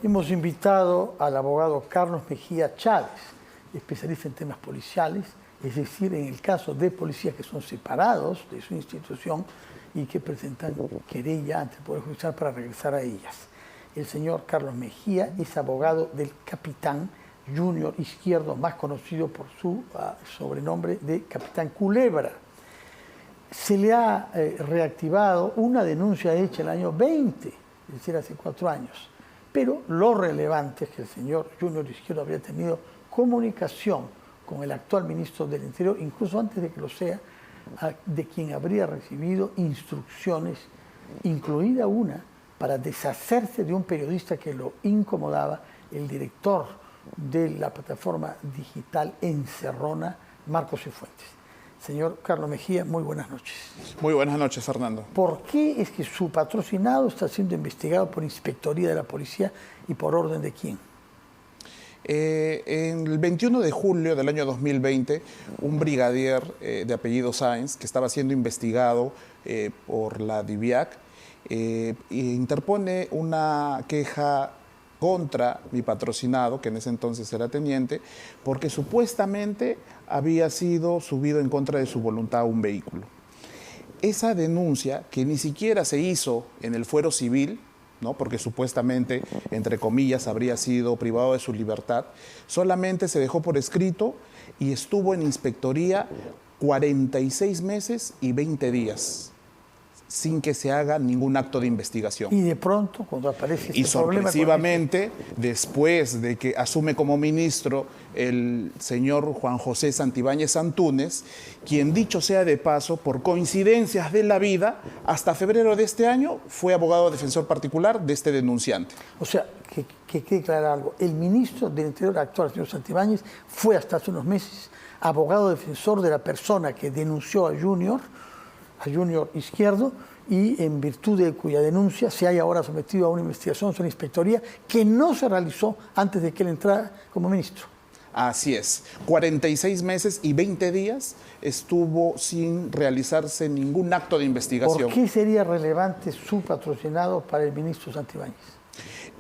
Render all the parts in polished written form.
Hemos invitado al abogado Carlos Mejía Chávez, especialista en temas policiales, es decir, en el caso de policías que son separados de su institución y que presentan querella ante el Poder Judicial para regresar a ellas. El señor Carlos Mejía es abogado del capitán Junior Izquierdo, más conocido por su sobrenombre de Capitán Culebra. Se le ha reactivado una denuncia hecha el año 20, es decir, hace 4 años. Pero lo relevante es que el señor Junior Izquierdo había tenido comunicación con el actual ministro del Interior, incluso antes de que lo sea, de quien habría recibido instrucciones, incluida una para deshacerse de un periodista que lo incomodaba, el director de la plataforma digital Encerrona, Marcos Cifuentes. Señor Carlos Mejía, muy buenas noches. Muy buenas noches, Fernando. ¿Por qué es que su patrocinado está siendo investigado por Inspectoría de la Policía y por orden de quién? En el 21 de julio del año 2020, un brigadier de apellido Sáenz, que estaba siendo investigado por la DIVIAC, interpone una queja contra mi patrocinado, que en ese entonces era teniente, porque supuestamente había sido subido en contra de su voluntad a un vehículo. Esa denuncia, que ni siquiera se hizo en el fuero civil, ¿no? Porque supuestamente, entre comillas, habría sido privado de su libertad, solamente se dejó por escrito y estuvo en inspectoría 46 meses y 20 días. Sin que se haga ningún acto de investigación. Y de pronto, cuando aparece este problema... Y sorpresivamente, después de que asume como ministro el señor Juan José Santibáñez Antúnez, quien, dicho sea de paso, por coincidencias de la vida, hasta febrero de este año fue abogado defensor particular de este denunciante. O sea, que quede claro algo. El ministro del Interior actual, el señor Santibáñez, fue hasta hace unos meses abogado defensor de la persona que denunció a Junior Izquierdo, y en virtud de cuya denuncia se haya ahora sometido a una investigación sobre inspectoría que no se realizó antes de que él entrara como ministro. Así es. 46 meses y 20 días estuvo sin realizarse ningún acto de investigación. ¿Por qué sería relevante su patrocinado para el ministro Santibáñez?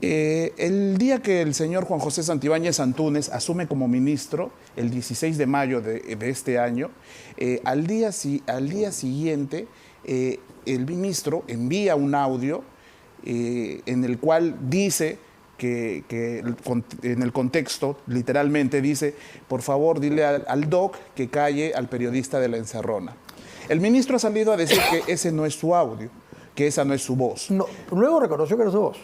El día que el señor Juan José Santibáñez Antúnez asume como ministro, el 16 de mayo de este año, al día siguiente el ministro envía un audio en el cual dice que en el contexto, literalmente dice: por favor, dile al DOC que calle al periodista de la Encerrona. El ministro ha salido a decir que ese no es su audio, que esa no es su voz. No, luego reconoció que era su voz.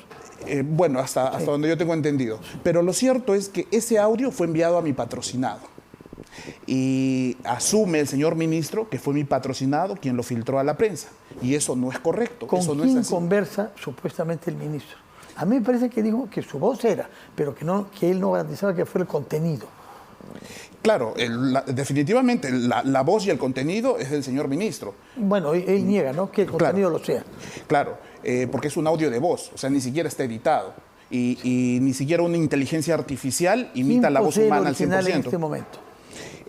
Bueno, hasta donde yo tengo entendido. Pero lo cierto es que ese audio fue enviado a mi patrocinado. Y asume el señor ministro que fue mi patrocinado quien lo filtró a la prensa. Y eso no es correcto. ¿Con eso no quién es así. Conversa supuestamente el ministro? A mí me parece que dijo que su voz era, pero que él no garantizaba que fuera el contenido. Claro, definitivamente la voz y el contenido es del señor ministro. Bueno, él niega, ¿no?, que el contenido lo sea. Claro, porque es un audio de voz, o sea, ni siquiera está editado. Y ni siquiera una inteligencia artificial imita la voz humana al 100%. En este momento?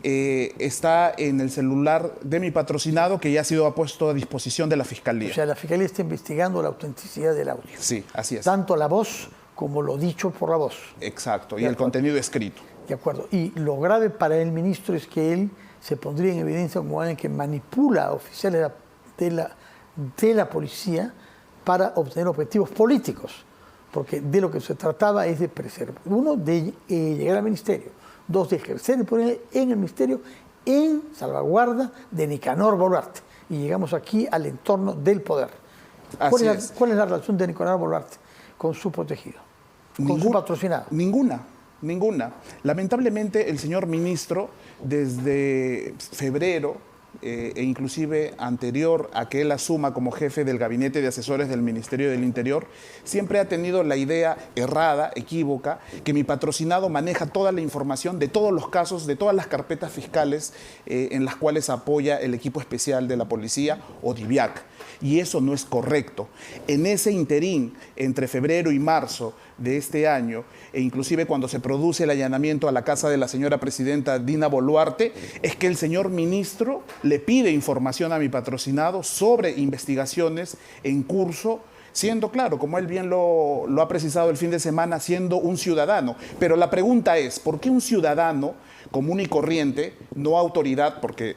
Está en el celular de mi patrocinado, que ya ha sido puesto a disposición de la Fiscalía. O sea, la Fiscalía está investigando la autenticidad del audio. Sí, así es. Tanto la voz como lo dicho por la voz. Exacto, y el contenido escrito. De acuerdo. Y lo grave para el ministro es que él se pondría en evidencia como alguien que manipula a oficiales de la policía para obtener objetivos políticos. Porque de lo que se trataba es de preservar. Uno, de llegar al ministerio. 2, de ejercer el poder en el ministerio en salvaguarda de Nicanor Boluarte. Y llegamos aquí al entorno del poder. ¿Cuál es la relación de Nicanor Boluarte con su protegido? ¿Con su patrocinado? Ninguna. Lamentablemente, el señor ministro, desde febrero, e inclusive anterior a que él asuma como jefe del gabinete de asesores del Ministerio del Interior, siempre ha tenido la idea errada, equívoca, que mi patrocinado maneja toda la información de todos los casos, de todas las carpetas fiscales en las cuales apoya el equipo especial de la policía o DIVIAC. Y eso no es correcto. En ese interín, entre febrero y marzo de este año, e inclusive cuando se produce el allanamiento a la casa de la señora presidenta Dina Boluarte, es que el señor ministro le pide información a mi patrocinado sobre investigaciones en curso siendo, claro, como él bien lo ha precisado el fin de semana, siendo un ciudadano. Pero la pregunta es, ¿por qué un ciudadano común y corriente, no autoridad, porque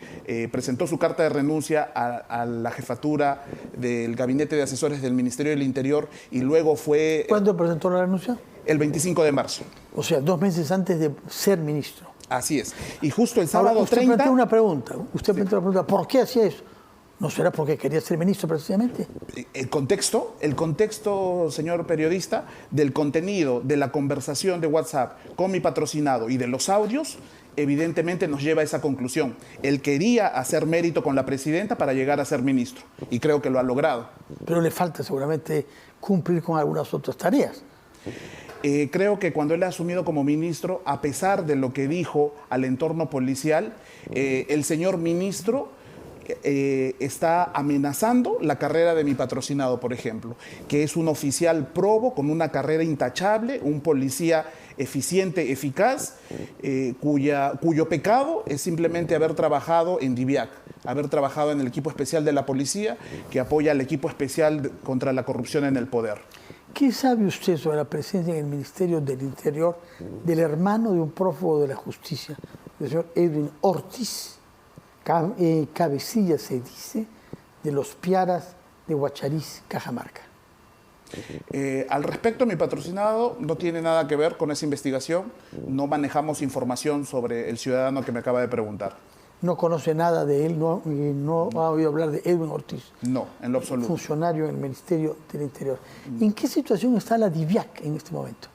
presentó su carta de renuncia a la jefatura del Gabinete de Asesores del Ministerio del Interior y luego fue... ¿Cuándo presentó la renuncia? El 25 de marzo. O sea, 2 meses antes de ser ministro. Así es. Y justo el sábado Ahora, usted 30... planteó una pregunta. Usted planteó una pregunta. ¿Por qué hacía eso? ¿No será porque quería ser ministro precisamente? El contexto, señor periodista, del contenido de la conversación de WhatsApp con mi patrocinado y de los audios, evidentemente nos lleva a esa conclusión. Él quería hacer mérito con la presidenta para llegar a ser ministro y creo que lo ha logrado. Pero le falta seguramente cumplir con algunas otras tareas. Creo que cuando él ha asumido como ministro, a pesar de lo que dijo al entorno policial, el señor ministro está amenazando la carrera de mi patrocinado, por ejemplo, que es un oficial probo con una carrera intachable, un policía eficiente, eficaz, cuyo pecado es simplemente haber trabajado en DIVIAC, haber trabajado en el equipo especial de la policía que apoya al equipo especial contra la corrupción en el poder. ¿Qué sabe usted sobre la presencia en el Ministerio del Interior del hermano de un prófugo de la justicia, el señor Edwin Ortiz, cabecilla, se dice, de los Piaras de Guachariz, Cajamarca? Al respecto, mi patrocinado no tiene nada que ver con esa investigación. No manejamos información sobre el ciudadano que me acaba de preguntar. ¿No conoce nada de él? ¿No ha oído hablar de Edwin Ortiz? No, en lo absoluto. Funcionario en el Ministerio del Interior. ¿En qué situación está la DIVIAC en este momento?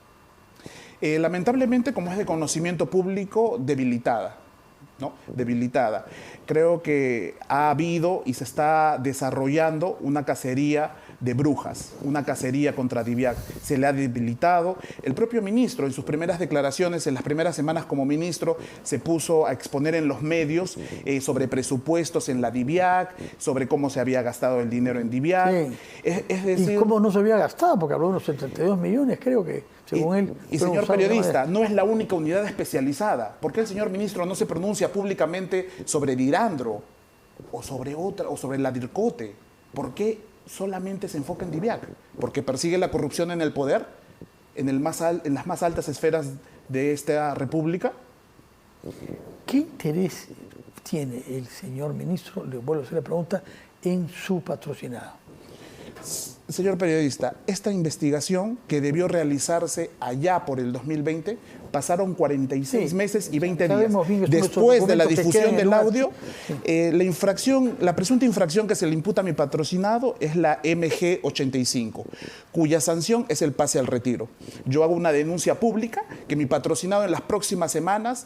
Lamentablemente, como es de conocimiento público, debilitada. ¿No? Debilitada. Creo que ha habido y se está desarrollando una cacería de brujas, una cacería contra DIVIAC. Se le ha debilitado. El propio ministro, en sus primeras declaraciones, en las primeras semanas como ministro, se puso a exponer en los medios sobre presupuestos en la DIVIAC, sobre cómo se había gastado el dinero en DIVIAC. Sí. Es decir, ¿y cómo no se había gastado? Porque habló de unos 72 millones, creo que, según él. Y señor periodista, no es la única unidad especializada. ¿Por qué el señor ministro no se pronuncia públicamente sobre Dirandro o sobre otra, o sobre la DIRCOTE? ¿Por qué solamente se enfoca en DIVIAC? ¿Porque persigue la corrupción en el poder, en las más altas esferas de esta república? ¿Qué interés tiene el señor ministro, le vuelvo a hacer la pregunta, en su patrocinado? Señor periodista, esta investigación que debió realizarse allá por el 2020, pasaron 46 meses y 20 días. Después de la difusión del audio, la presunta infracción que se le imputa a mi patrocinado es la MG 85, cuya sanción es el pase al retiro. Yo hago una denuncia pública que mi patrocinado en las próximas semanas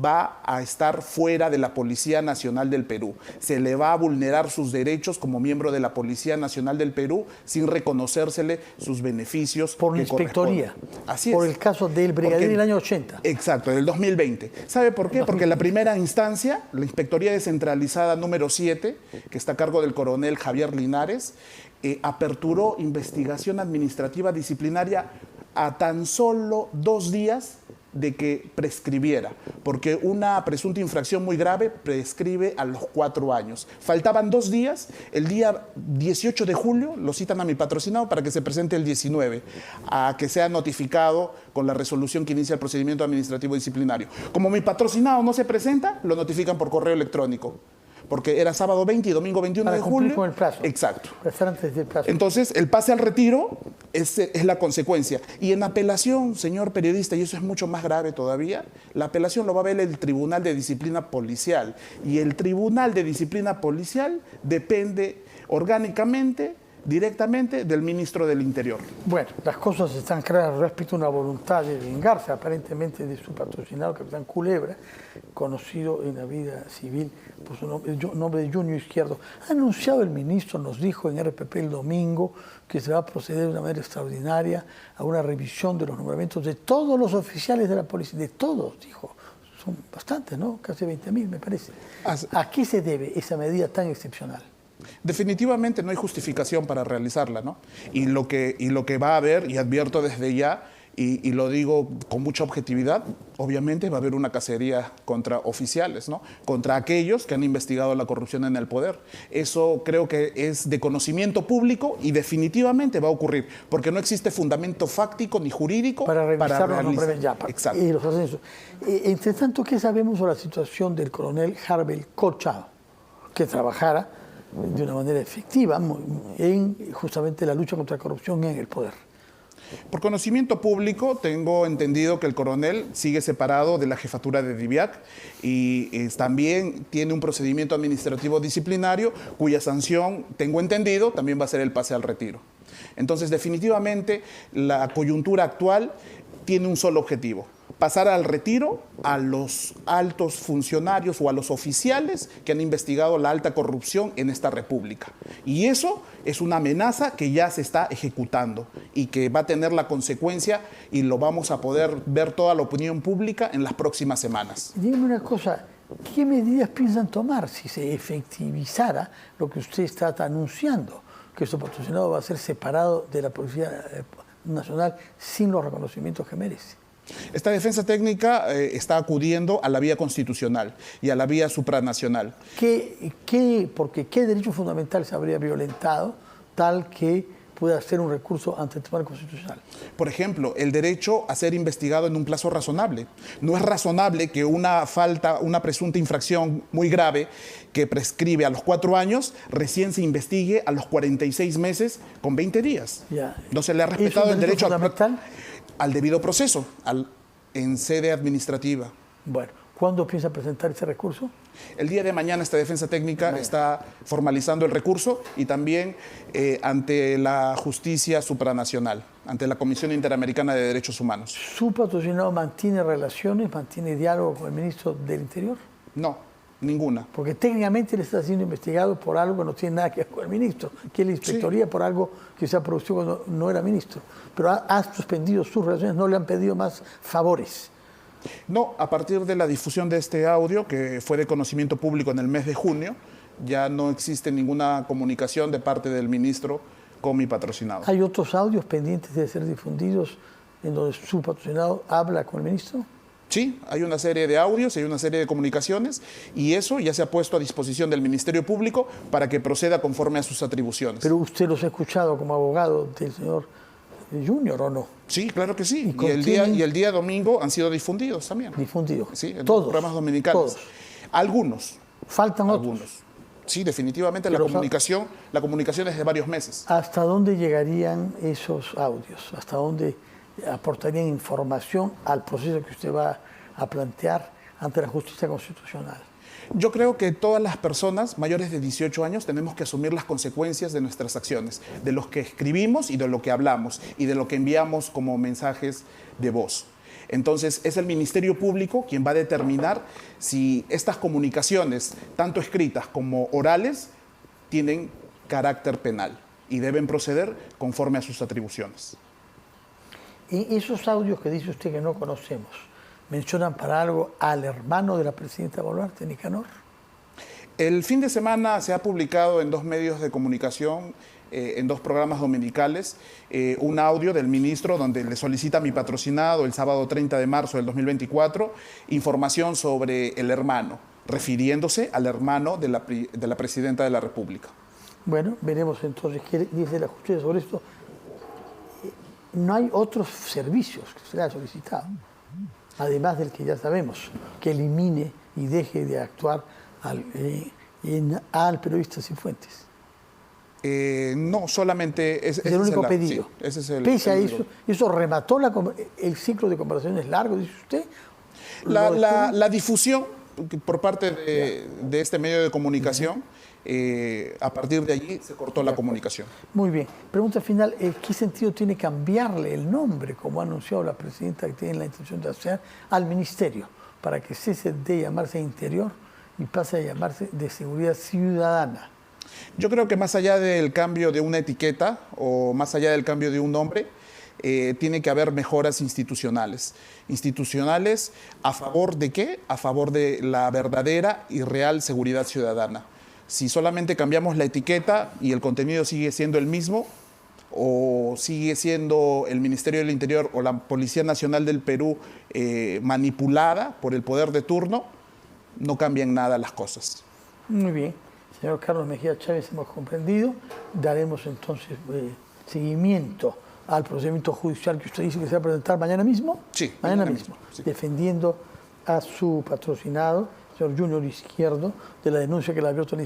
va a estar fuera de la Policía Nacional del Perú. Se le va a vulnerar sus derechos como miembro de la Policía Nacional del Perú sin reconocérsele sus beneficios. Por la inspectoría. Así es. Por el caso del brigadier del año 80. Exacto, del 2020. ¿Sabe por qué? Porque la primera instancia, la Inspectoría Descentralizada número 7, que está a cargo del coronel Javier Linares, aperturó investigación administrativa disciplinaria a tan solo 2 días de que prescribiera, porque una presunta infracción muy grave prescribe a los 4 años. Faltaban 2 días, el día 18 de julio lo citan a mi patrocinado para que se presente el 19, a que sea notificado con la resolución que inicia el procedimiento administrativo disciplinario. Como mi patrocinado no se presenta, lo notifican por correo electrónico, porque era sábado 20 y domingo 21 de julio. Para cumplir con el plazo. Exacto. Para antes del plazo. Entonces, el pase al retiro es la consecuencia. Y en apelación, señor periodista, y eso es mucho más grave todavía, la apelación lo va a ver el Tribunal de Disciplina Policial. Y el Tribunal de Disciplina Policial depende orgánicamente, directamente, del ministro del Interior. Bueno, las cosas están claras respecto a una voluntad de vengarse aparentemente de su patrocinado, capitán Culebra, conocido en la vida civil por su nombre de Junio Izquierdo. Ha anunciado el ministro, nos dijo en RPP el domingo, que se va a proceder de una manera extraordinaria a una revisión de los nombramientos de todos los oficiales de la policía, de todos, dijo. Son bastantes, ¿no? Casi 20.000, me parece. ¿A qué se debe esa medida tan excepcional? Definitivamente no hay justificación para realizarla, ¿no? Y lo que va a haber, y advierto desde ya, y lo digo con mucha objetividad, obviamente va a haber una cacería contra oficiales, ¿no? Contra aquellos que han investigado la corrupción en el poder. Eso creo que es de conocimiento público y definitivamente va a ocurrir, porque no existe fundamento fáctico ni jurídico para revisar los realizar. nombres ya. Exacto. Y los ascensos. Entre tanto, ¿qué sabemos sobre la situación del coronel Harbel Colchado, que trabajara de una manera efectiva en justamente la lucha contra la corrupción en el poder? Por conocimiento público, tengo entendido que el coronel sigue separado de la jefatura de DIVIAC y también tiene un procedimiento administrativo disciplinario cuya sanción, tengo entendido, también va a ser el pase al retiro. Entonces, definitivamente, la coyuntura actual tiene un solo objetivo: pasar al retiro a los altos funcionarios o a los oficiales que han investigado la alta corrupción en esta república. Y eso es una amenaza que ya se está ejecutando y que va a tener la consecuencia y lo vamos a poder ver toda la opinión pública en las próximas semanas. Dígame una cosa, ¿qué medidas piensan tomar si se efectivizara lo que usted está anunciando? Que su patrocinado va a ser separado de la Policía Nacional sin los reconocimientos que merece. Esta defensa técnica está acudiendo a la vía constitucional y a la vía supranacional. Porque ¿qué derecho fundamental se habría violentado tal que pueda hacer un recurso ante el Tribunal Constitucional? Por ejemplo, el derecho a ser investigado en un plazo razonable. No es razonable que una presunta infracción muy grave que prescribe a los 4 años, recién se investigue a los 46 meses con 20 días. Ya. No se le ha respetado el derecho fundamental al debido proceso, en sede administrativa. Bueno, ¿cuándo piensa presentar ese recurso? El día de mañana esta defensa técnica está formalizando el recurso y también ante la justicia supranacional, ante la Comisión Interamericana de Derechos Humanos. ¿Su patrocinado mantiene relaciones, mantiene diálogo con el ministro del Interior? No, ninguna. Porque técnicamente le está siendo investigado por algo que no tiene nada que ver con el ministro, que es la inspectoría por algo que se ha producido cuando no era ministro. Pero ha suspendido sus relaciones, no le han pedido más favores. No, a partir de la difusión de este audio, que fue de conocimiento público en el mes de junio, ya no existe ninguna comunicación de parte del ministro con mi patrocinado. ¿Hay otros audios pendientes de ser difundidos en donde su patrocinado habla con el ministro? Sí, hay una serie de audios, hay una serie de comunicaciones y eso ya se ha puesto a disposición del Ministerio Público para que proceda conforme a sus atribuciones. ¿Pero usted los ha escuchado como abogado del señor Junior o no? Sí, claro que sí. Y el día domingo han sido difundidos también. ¿Difundidos? Sí, en todos. Los programas dominicales. Todos. Algunos. ¿Faltan algunos. otros? Sí, definitivamente la comunicación es de varios meses. ¿Hasta dónde llegarían esos audios? ¿Hasta dónde aportarían información al proceso que usted va a plantear ante la justicia constitucional? Yo creo que todas las personas mayores de 18 años tenemos que asumir las consecuencias de nuestras acciones, de lo que escribimos y de lo que hablamos y de lo que enviamos como mensajes de voz. Entonces, es el Ministerio Público quien va a determinar si estas comunicaciones, tanto escritas como orales, tienen carácter penal y deben proceder conforme a sus atribuciones. Y esos audios que dice usted que no conocemos, ¿mencionan para algo al hermano de la presidenta Boluarte, Nicanor? El fin de semana se ha publicado en 2 medios de comunicación, en 2 programas dominicales, un audio del ministro donde le solicita a mi patrocinado el sábado 30 de marzo del 2024 información sobre el hermano, refiriéndose al hermano de la presidenta de la República. Bueno, veremos entonces qué dice la justicia sobre esto. No hay otros servicios que se le haya solicitado, además del que ya sabemos, que elimine y deje de actuar al periodista Cifuentes. No, solamente es el único pedido. Sí, ese es Pese a eso remató el ciclo de conversaciones largo, dice usted. La difusión por parte de este medio de comunicación, a partir de allí se cortó la comunicación. Muy bien. Pregunta final, ¿qué sentido tiene cambiarle el nombre, como ha anunciado la presidenta que tiene la intención de hacer, al ministerio, para que cese de llamarse Interior y pase a llamarse de Seguridad Ciudadana? Yo creo que más allá del cambio de una etiqueta o más allá del cambio de un nombre, tiene que haber mejoras institucionales. ¿Institucionales a favor de qué? A favor de la verdadera y real seguridad ciudadana. Si solamente cambiamos la etiqueta y el contenido sigue siendo el mismo, o sigue siendo el Ministerio del Interior o la Policía Nacional del Perú manipulada por el poder de turno, no cambian nada las cosas. Muy bien. Señor Carlos Mejía Chávez, hemos comprendido. Daremos entonces seguimiento al procedimiento judicial que usted dice que se va a presentar mañana mismo. Sí, mañana mismo. Sí. Defendiendo a su patrocinado, señor Junior Izquierdo, de la denuncia que le ha abierto la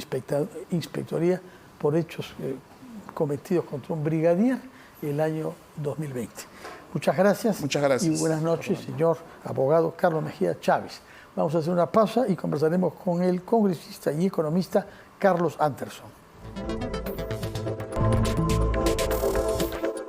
inspectoría por hechos cometidos contra un brigadier el año 2020. Muchas gracias. Muchas gracias. Y buenas noches, señor abogado Carlos Mejía Chávez. Vamos a hacer una pausa y conversaremos con el congresista y economista Carlos Anderson.